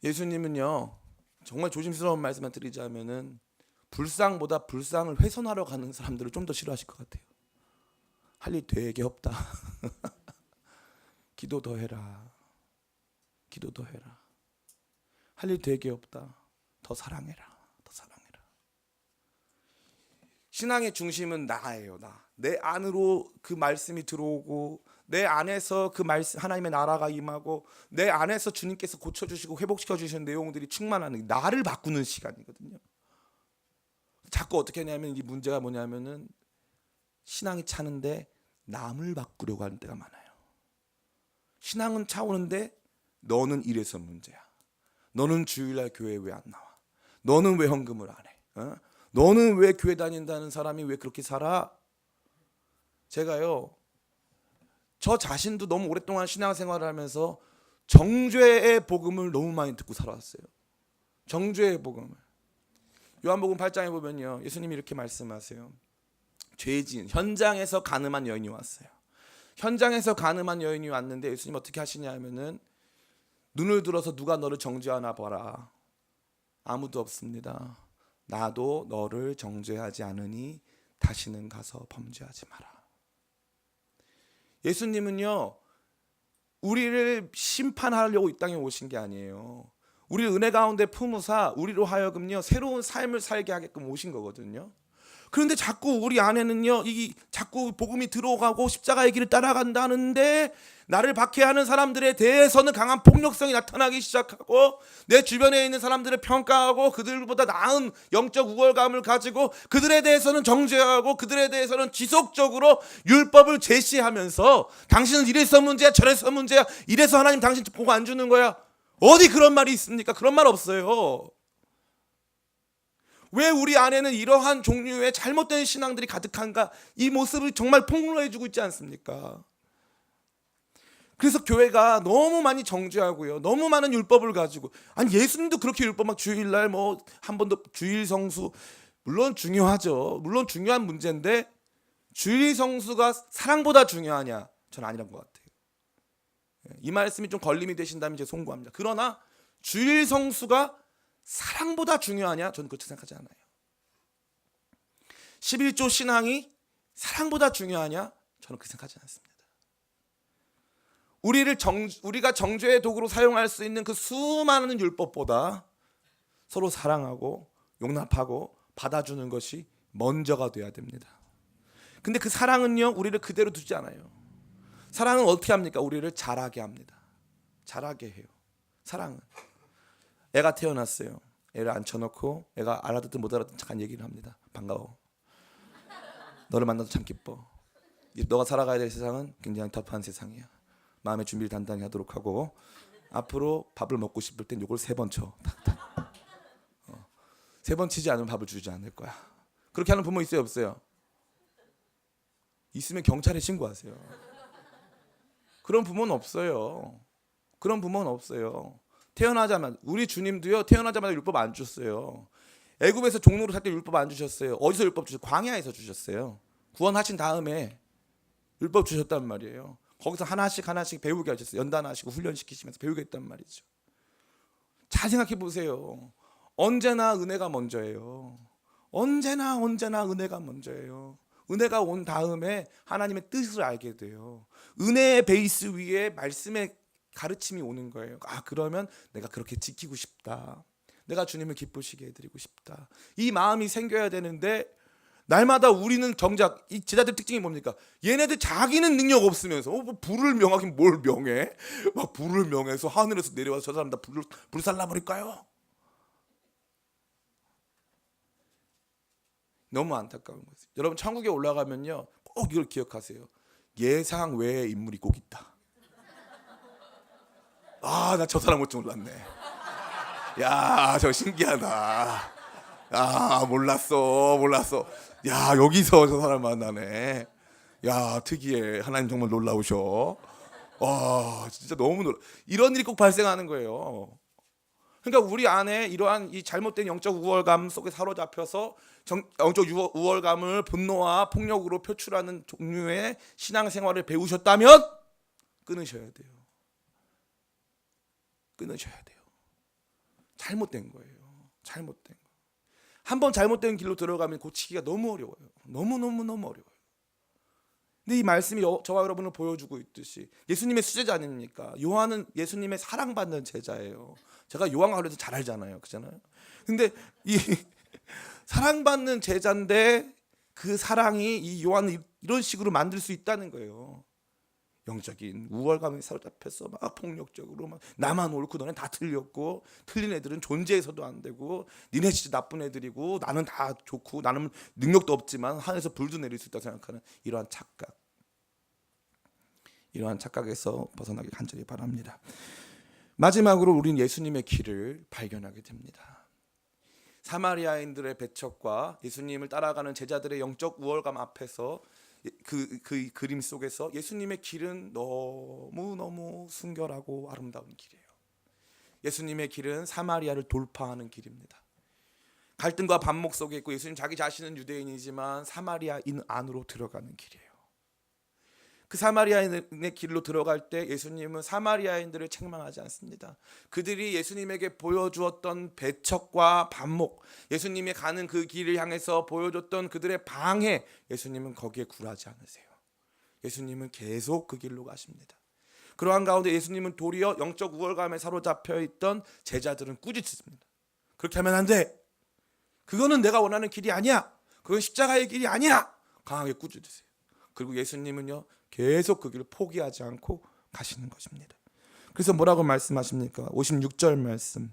예수님은요, 정말 조심스러운 말씀만 드리자면은 불상보다 불상을 훼손하러 가는 사람들을 좀 더 싫어하실 것 같아요. 할 일 되게 없다. 기도 더 해라. 기도 더 해라. 할 일 되게 없다. 더 사랑해라. 더 사랑해라. 신앙의 중심은 나예요. 내 안으로 그 말씀이 들어오고 내 안에서 그 말씀, 하나님의 나라가 임하고 내 안에서 주님께서 고쳐주시고 회복시켜 주시는 내용들이 충만하는, 나를 바꾸는 시간이거든요. 자꾸 어떻게 하냐면, 이 문제가 뭐냐면은 신앙이 차는데 남을 바꾸려고 하는 때가 많아요. 신앙은 차오는데 너는 이래서 문제야. 너는 주일날 교회에 왜 안 나와? 너는 왜 헌금을 안 해? 너는 왜 교회 다닌다는 사람이 왜 그렇게 살아? 제가요, 저 자신도 너무 오랫동안 신앙생활을 하면서 정죄의 복음을 너무 많이 듣고 살아왔어요. 정죄의 복음을. 요한복음 8장에 보면요, 예수님이 이렇게 말씀하세요. 죄진, 현장에서 간음한 여인이 왔어요. 현장에서 간음한 여인이 왔는데 예수님 어떻게 하시냐 하면은, 눈을 들어서 누가 너를 정죄하나 봐라. 아무도 없습니다. 나도 너를 정죄하지 않으니 다시는 가서 범죄하지 마라. 예수님은요, 우리를 심판하려고 이 땅에 오신 게 아니에요. 우리를 은혜 가운데 품으사 우리로 하여금요 새로운 삶을 살게 하게끔 오신 거거든요. 그런데 자꾸 우리 안에는요, 이 자꾸 복음이 들어가고 십자가의 길을 따라간다는데 나를 박해하는 사람들에 대해서는 강한 폭력성이 나타나기 시작하고, 내 주변에 있는 사람들을 평가하고 그들보다 나은 영적 우월감을 가지고 그들에 대해서는 정죄하고 그들에 대해서는 지속적으로 율법을 제시하면서 당신은 이래서 문제야, 저래서 문제야, 이래서 하나님 당신 복 안 주는 거야. 어디 그런 말이 있습니까? 그런 말 없어요. 왜 우리 안에는 이러한 종류의 잘못된 신앙들이 가득한가? 이 모습을 정말 폭로해주고 있지 않습니까? 그래서 교회가 너무 많이 정죄하고요, 너무 많은 율법을 가지고, 아니 예수님도 그렇게 율법 막 주일날 뭐 한 번 더 주일 성수, 물론 중요하죠. 물론 중요한 문제인데 주일 성수가 사랑보다 중요하냐? 저는 아니란 것 같아요. 이 말씀이 좀 걸림이 되신다면 제가 송구합니다. 그러나 주일 성수가 사랑보다 중요하냐? 저는 그렇게 생각하지 않아요. 11조 신앙이 사랑보다 중요하냐? 저는 그렇게 생각하지 않습니다. 우리가 정죄의 도구로 사용할 수 있는 그 수많은 율법보다 서로 사랑하고 용납하고 받아주는 것이 먼저가 돼야 됩니다. 근데 그 사랑은요, 우리를 그대로 두지 않아요. 사랑은 어떻게 합니까? 우리를 자라게 합니다. 자라게 해요. 사랑은. 애가 태어났어요. 애를 앉혀놓고 애가 알아듣든 못 알아듣든 잠깐 얘기를 합니다. 반가워. 너를 만나서 참 기뻐. 너가 살아가야 될 세상은 굉장히 터프한 세상이야. 마음의 준비를 단단히 하도록 하고, 앞으로 밥을 먹고 싶을 땐 이걸 3번 쳐. 3번 치지 않으면 밥을 주지 않을 거야. 그렇게 하는 부모 있어요, 없어요? 있으면 경찰에 신고하세요. 그런 부모는 없어요. 그런 부모는 없어요. 태어나자마자, 우리 주님도요, 태어나자마자 율법 안 줬어요. 애굽에서 종로로 살 때 율법 안 주셨어요. 어디서 율법 주셨어요? 광야에서 주셨어요. 구원하신 다음에 율법 주셨단 말이에요. 거기서 하나씩 배우게 하셨어요. 연단하시고 훈련시키시면서 배우게 했단 말이죠. 잘 생각해 보세요. 언제나 은혜가 먼저예요. 언제나 은혜가 먼저예요. 은혜가 온 다음에 하나님의 뜻을 알게 돼요. 은혜의 베이스 위에 말씀의 가르침이 오는 거예요. 그러면 내가 그렇게 지키고 싶다. 내가 주님을 기쁘시게 해드리고 싶다. 이 마음이 생겨야 되는데, 날마다 우리는 정작 이 제자들 특징이 뭡니까? 얘네들 자기는 능력 없으면서 뭐 불을 명하긴 뭘 명해? 막 불을 명해서 하늘에서 내려와서 저 사람 다 불살라 버릴까요? 너무 안타까운 거죠. 여러분 천국에 올라가면요 꼭 이걸 기억하세요. 예상 외의 인물이 꼭 있다. 아, 나 저 사람 올 줄 몰랐네. 야, 저 신기하다. 아, 몰랐어. 야, 여기서 저 사람 만나네. 야, 특이해. 하나님 정말 놀라우셔. 와, 진짜 너무 놀라. 이런 일이 꼭 발생하는 거예요. 그러니까 우리 안에 이러한 이 잘못된 영적 우월감 속에 사로잡혀서 영적 우월감을 분노와 폭력으로 표출하는 종류의 신앙생활을 배우셨다면 끊으셔야 돼요. 끊으셔야 돼요. 잘못된 거예요. 잘못된 거. 한번 잘못된 길로 들어가면 고치기가 너무 어려워요. 너무 어려워요. 근데 이 말씀이 저와 여러분을 보여주고 있듯이 예수님의 수제자 아닙니까? 요한은 예수님의 사랑받는 제자예요. 제가 요한가로에서 잘 알잖아요. 그잖아요. 근데 이 사랑받는 제자인데 그 사랑이 이 요한을 이런 식으로 만들 수 있다는 거예요. 영적인 우월감에 사로잡혀서 막 폭력적으로 막 나만 옳고 너네 다 틀렸고 틀린 애들은 존재해서도 안 되고 니네 진짜 나쁜 애들이고 나는 다 좋고 나는 능력도 없지만 하늘에서 불도 내릴 수 있다고 생각하는 이러한 착각에서 벗어나기 간절히 바랍니다. 마지막으로 우리는 예수님의 길을 발견하게 됩니다. 사마리아인들의 배척과 예수님을 따라가는 제자들의 영적 우월감 앞에서 그 그림 속에서 예수님의 길은 너무 순결하고 아름다운 길이에요. 예수님의 길은 사마리아를 돌파하는 길입니다. 갈등과 반목 속에 있고 예수님 자기 자신은 유대인이지만 사마리아인 안으로 들어가는 길이에요. 그 사마리아인의 길로 들어갈 때 예수님은 사마리아인들을 책망하지 않습니다. 그들이 예수님에게 보여주었던 배척과 반목, 예수님이 가는 그 길을 향해서 보여줬던 그들의 방해, 예수님은 거기에 굴하지 않으세요. 예수님은 계속 그 길로 가십니다. 그러한 가운데 예수님은 도리어 영적 우월감에 사로잡혀 있던 제자들은 꾸짖습니다. 그렇게 하면 안 돼. 그거는 내가 원하는 길이 아니야. 그건 십자가의 길이 아니야. 강하게 꾸짖으세요. 그리고 예수님은요 계속 그 길을 포기하지 않고 가시는 것입니다. 그래서 뭐라고 말씀하십니까? 56절 말씀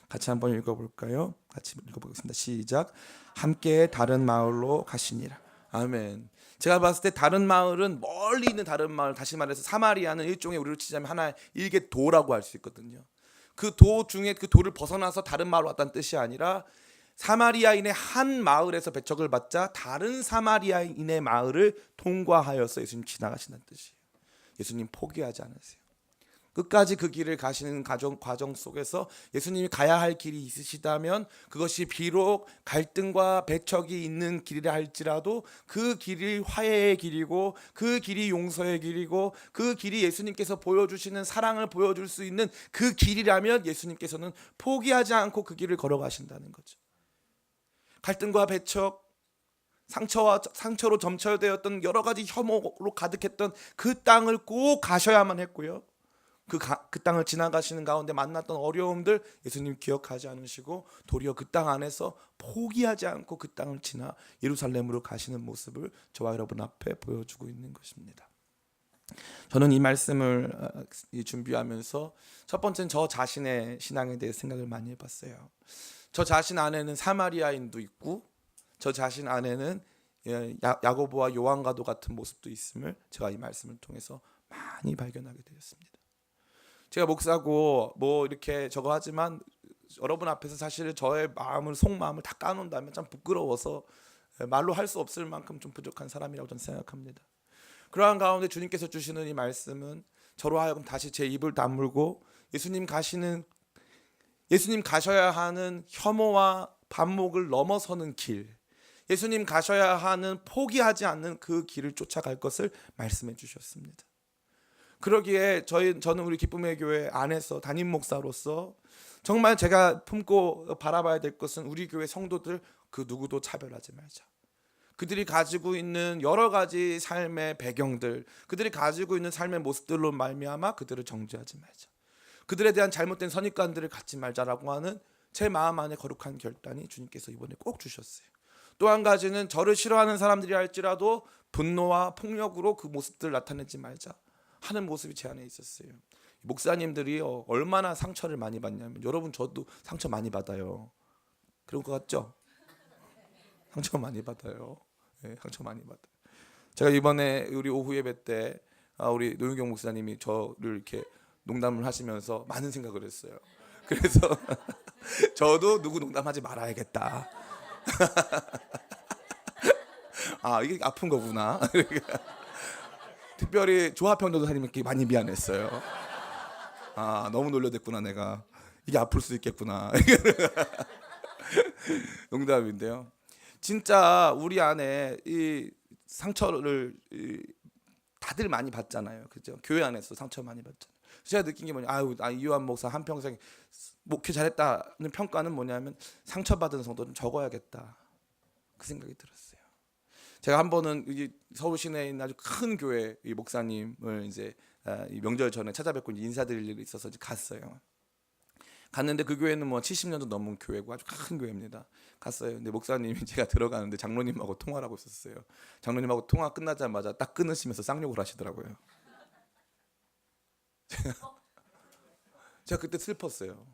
같이 한번 읽어볼까요? 같이 읽어보겠습니다. 시작. 함께 다른 마을로 가시니라. 아멘. 제가 봤을 때 다른 마을은 멀리 있는 다른 마을, 다시 말해서 사마리아는 일종의 우리로 치자면 하나의 일개 도라고 할 수 있거든요. 그 도 중에 그 도를 벗어나서 다른 마을로 왔다는 뜻이 아니라 사마리아인의 한 마을에서 배척을 받자 다른 사마리아인의 마을을 통과하여서 예수님 지나가신다는 뜻이에요. 예수님 포기하지 않으세요. 끝까지 그 길을 가시는 과정 속에서 예수님이 가야 할 길이 있으시다면 그것이 비록 갈등과 배척이 있는 길이라 할지라도 그 길이 화해의 길이고 그 길이 용서의 길이고 그 길이 예수님께서 보여주시는 사랑을 보여줄 수 있는 그 길이라면 예수님께서는 포기하지 않고 그 길을 걸어가신다는 거죠. 갈등과 배척, 상처로 점철되었던 여러 가지 혐오로 가득했던 그 땅을 꼭 가셔야만 했고요. 그 땅을 지나가시는 가운데 만났던 어려움들 예수님 기억하지 않으시고 도리어 그 땅 안에서 포기하지 않고 그 땅을 지나 예루살렘으로 가시는 모습을 저와 여러분 앞에 보여주고 있는 것입니다. 저는 이 말씀을 준비하면서 첫 번째는 저 자신의 신앙에 대해 생각을 많이 해봤어요. 저 자신 안에는 사마리아인도 있고 저 자신 안에는 야고보와 요한과도 같은 모습도 있음을 제가 이 말씀을 통해서 많이 발견하게 되었습니다. 제가 목사고 뭐 이렇게 저거 하지만 여러분 앞에서 사실 저의 속마음을 다 까놓는다면 참 부끄러워서 말로 할 수 없을 만큼 좀 부족한 사람이라고 저는 생각합니다. 그러한 가운데 주님께서 주시는 이 말씀은 저로 하여금 다시 제 입을 다물고 예수님 가셔야 하는 혐오와 반목을 넘어서는 길, 예수님 가셔야 하는 포기하지 않는 그 길을 쫓아갈 것을 말씀해 주셨습니다. 그러기에 저는 우리 기쁨의 교회 안에서 담임 목사로서 정말 제가 품고 바라봐야 될 것은 우리 교회 성도들 그 누구도 차별하지 말자. 그들이 가지고 있는 여러 가지 삶의 배경들, 그들이 가지고 있는 삶의 모습들로 말미암아 그들을 정죄하지 말자. 그들에 대한 잘못된 선입관들을 갖지 말자라고 하는 제 마음 안에 거룩한 결단이 주님께서 이번에 꼭 주셨어요. 또 한 가지는 저를 싫어하는 사람들이 할지라도 분노와 폭력으로 그 모습들을 나타내지 말자 하는 모습이 제 안에 있었어요. 목사님들이 얼마나 상처를 많이 받냐면, 여러분 저도 상처 많이 받아요. 그런 것 같죠? 상처 많이 받아요. 네, 상처 많이 받아요. 제가 이번에 우리 오후 예배 때 우리 노윤경 목사님이 저를 이렇게 농담을 하시면서 많은 생각을 했어요. 그래서 저도 누구 농담하지 말아야겠다. 아, 이게 아픈 거구나. 특별히 조합형 전도사님께 많이 미안했어요. 아, 너무 놀려댔구나 내가. 이게 아플 수 있겠구나. 농담인데요. 진짜 우리 안에 이 상처를 다들 많이 받잖아요. 그죠? 교회 안에서 상처 많이 받잖아요. 제가 느낀 게 뭐냐, 이요한 목사 한평생 목회 잘했다는 평가는 뭐냐면 상처받은 성도는 적어야겠다, 그 생각이 들었어요. 제가 한 번은 서울 시내에 있는 아주 큰 교회 이 목사님을 이제 이 명절 전에 찾아뵙고 인사드릴 일이 있어서 이제 갔어요. 갔는데 그 교회는 뭐 70년도 넘은 교회고 아주 큰 교회입니다. 갔어요. 근데 목사님이 제가 들어가는데 장로님하고 통화를 하고 있었어요. 장로님하고 통화 끝나자마자 딱 끊으시면서 쌍욕을 하시더라고요. 제가 그때 슬펐어요.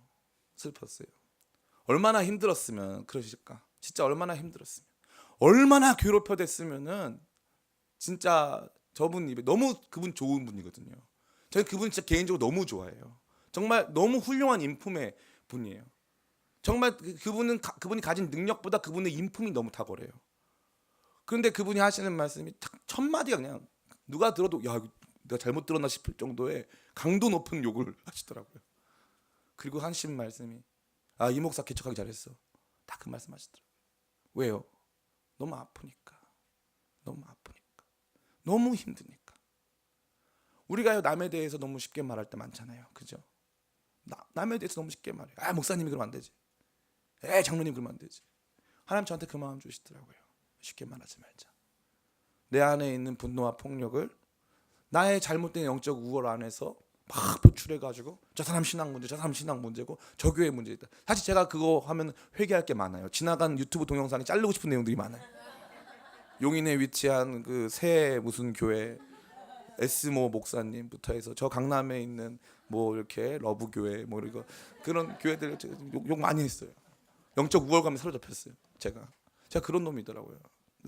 얼마나 힘들었으면 그러실까. 진짜 얼마나 힘들었으면, 얼마나 괴롭혀댔으면은. 진짜 저분 입에 너무 그분 좋은 분이거든요. 저는 그분 진짜 개인적으로 너무 좋아해요. 정말 너무 훌륭한 인품의 분이에요. 정말 그분이 가진 능력보다 그분의 인품이 너무 탁월해요. 그런데 그분이 하시는 말씀이 첫 마디가 그냥 누가 들어도 야, 내가 잘못 들었나 싶을 정도의 강도 높은 욕을 하시더라고요. 그리고 하신 말씀이 이 목사 개척하기 잘했어. 다 그 말씀 하시더라고요. 왜요? 너무 아프니까. 너무 힘드니까. 우리가 남에 대해서 너무 쉽게 말할 때 많잖아요. 그죠? 남에 대해서 너무 쉽게 말해요. 목사님이 그러면 안 되지. 장로님 그러면 안 되지. 하나님 저한테 그 마음 주시더라고요. 쉽게 말하지 말자. 내 안에 있는 분노와 폭력을 나의 잘못된 영적 우월 안에서 막 표출해가지고 저 사람 신앙 문제고 저 교회 문제다. 사실 제가 그거 하면 회개할 게 많아요. 지나간 유튜브 동영상에 자르고 싶은 내용들이 많아요. 용인에 위치한 그 새 무슨 교회 에스모 목사님부터 해서 저 강남에 있는 뭐 이렇게 러브 교회 뭐 이거 그런 교회들 욕 많이 했어요. 영적 우월감에 사로잡혔어요. 제가 그런 놈이더라고요.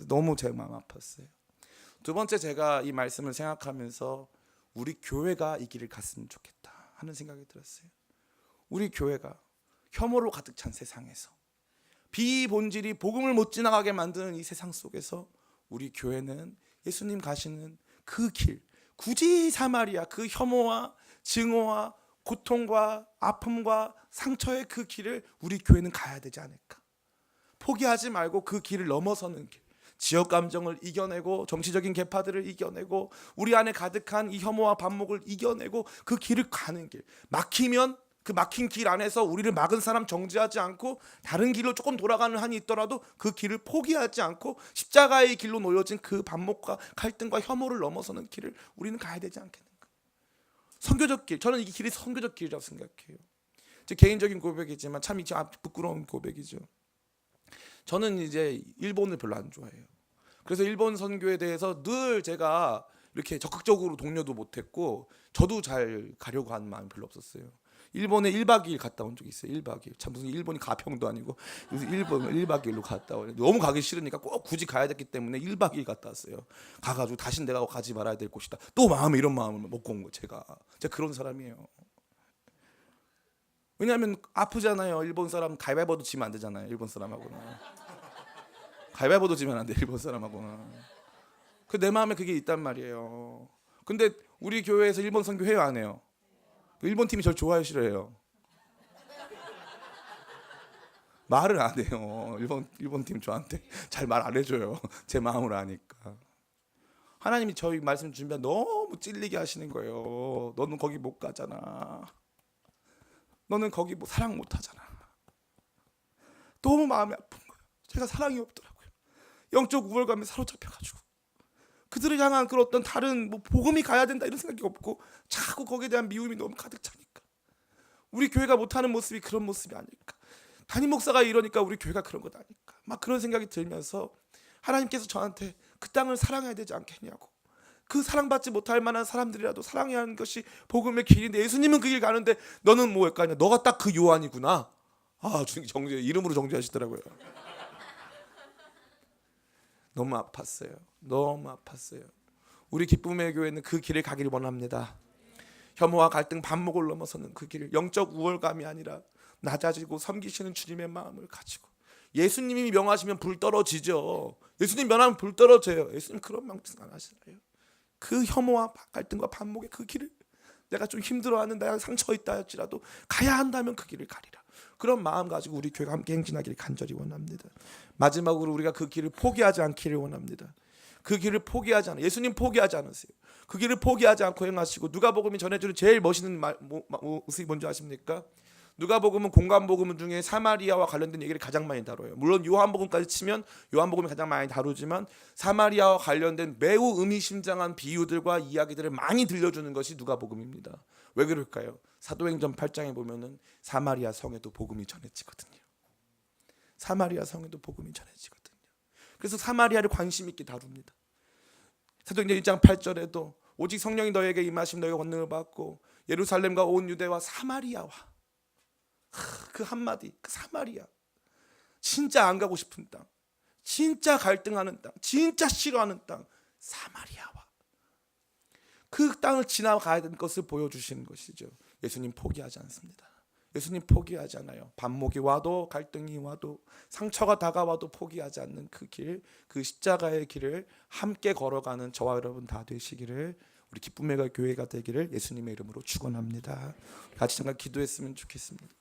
너무 제 마음 아팠어요. 두 번째, 제가 이 말씀을 생각하면서 우리 교회가 이 길을 갔으면 좋겠다 하는 생각이 들었어요. 우리 교회가 혐오로 가득 찬 세상에서, 비본질이 복음을 못 지나가게 만드는 이 세상 속에서 우리 교회는 예수님 가시는 그 길, 굳이 사마리아 그 혐오와 증오와 고통과 아픔과 상처의 그 길을 우리 교회는 가야 되지 않을까. 포기하지 말고 그 길을 넘어서는 길, 지역 감정을 이겨내고 정치적인 계파들을 이겨내고 우리 안에 가득한 이 혐오와 반목을 이겨내고 그 길을 가는 길. 막히면 그 막힌 길 안에서 우리를 막은 사람 정죄하지 않고 다른 길로 조금 돌아가는 한이 있더라도 그 길을 포기하지 않고 십자가의 길로 놓여진 그 반목과 갈등과 혐오를 넘어서는 길을 우리는 가야 되지 않겠는가. 선교적 길, 저는 이 길이 선교적 길이라고 생각해요. 제 개인적인 고백이지만 참 부끄러운 고백이죠. 저는 이제 일본을 별로 안 좋아해요. 그래서 일본 선교에 대해서 늘 제가 이렇게 적극적으로 독려도 못했고 저도 잘 가려고 하는 마음이 별로 없었어요. 일본에 1박 2일 갔다 온 적이 있어요. 1박 2일. 참 무슨 일본이 가평도 아니고 일본 1박 2일로 갔다 오요. 너무 가기 싫으니까 꼭 굳이 가야 됐기 때문에 1박 2일 갔다 왔어요. 가가지고 다신 내가 가지 말아야 될 곳이다. 또 마음에 이런 마음을 먹고 온 거 제가 그런 사람이에요. 왜냐하면 아프잖아요. 일본 사람 가위바위보도 지면 안 되잖아요. 일본 사람하고는 가위바위보도 지면 안 돼. 일본 사람하고는. 내 마음에 그게 있단 말이에요. 근데 우리 교회에서 일본 선교 회의 안 해요. 일본 팀이 저를 좋아해 싫어해요. 말을 안 해요. 일본 팀 저한테 잘 말 안 해줘요. 제 마음을 아니까. 하나님이 저희 말씀 준비한 너무 찔리게 하시는 거예요. 너는 거기 못 가잖아. 너는 거기 뭐 사랑 못 하잖아. 너무 마음이 아픈 거예요. 제가 사랑이 없더라고요. 영적 우월감에 사로잡혀가지고 그들을 향한 그런 어떤 다른 복음이 가야 된다 이런 생각이 없고 자꾸 거기에 대한 미움이 너무 가득 차니까 우리 교회가 못하는 모습이 그런 모습이 아닐까. 담임 목사가 이러니까 우리 교회가 그런 것 아닐까, 막 그런 생각이 들면서 하나님께서 저한테 그 땅을 사랑해야 되지 않겠냐고, 그 사랑받지 못할 만한 사람들이라도 사랑해야 하는 것이 복음의 길인데 예수님은 그 길 가는데 너는 뭐 할까냐, 너가 딱 그 요한이구나. 주님 정죄, 이름으로 정죄하시더라고요. 너무 아팠어요. 너무 아팠어요. 우리 기쁨의 교회는 그 길을 가기를 원합니다. 혐오와 갈등, 반목을 넘어서는 그 길을, 영적 우월감이 아니라 낮아지고 섬기시는 주님의 마음을 가지고, 예수님이 명하시면 불 떨어지죠. 예수님 명하면 불 떨어져요. 예수님 그런 말씀 안 하시나요? 그 혐오와 갈등과 반목의 그 길을, 내가 좀 힘들어하는, 내가 상처 있다 할지라도 가야 한다면 그 길을 가리라. 그런 마음 가지고 우리 교회가 함께 행진하기를 간절히 원합니다. 마지막으로 우리가 그 길을 포기하지 않기를 원합니다. 그 길을 포기하지 않아. 예수님 포기하지 않으세요. 그 길을 포기하지 않고 행하시고, 누가복음이 전해주는 제일 멋있는 모습이 뭔지 아십니까? 누가복음은 공관복음 중에 사마리아와 관련된 얘기를 가장 많이 다뤄요. 물론 요한복음까지 치면 요한복음이 가장 많이 다루지만 사마리아와 관련된 매우 의미심장한 비유들과 이야기들을 많이 들려주는 것이 누가복음입니다. 왜 그럴까요? 사도행전 8장에 보면은 사마리아 성에도 복음이 전해지거든요. 사마리아 성에도 복음이 전해지거든요. 그래서 사마리아를 관심 있게 다룹니다. 사도행전 1장 8절에도 오직 성령이 너에게 임하시면 너희가 권능을 받고 예루살렘과 온 유대와 사마리아와, 그 한마디, 그 사마리아, 진짜 안 가고 싶은 땅, 진짜 갈등하는 땅, 진짜 싫어하는 땅, 사마리아와 그 땅을 지나가야 되는 것을 보여주시는 것이죠. 예수님 포기하지 않습니다. 예수님 포기하지 않아요. 반목이 와도 갈등이 와도 상처가 다가와도 포기하지 않는 그 길, 그 십자가의 길을 함께 걸어가는 저와 여러분 다 되시기를, 우리 기쁨의 교회가 되기를 예수님의 이름으로 축원합니다. 같이 잠깐 기도했으면 좋겠습니다.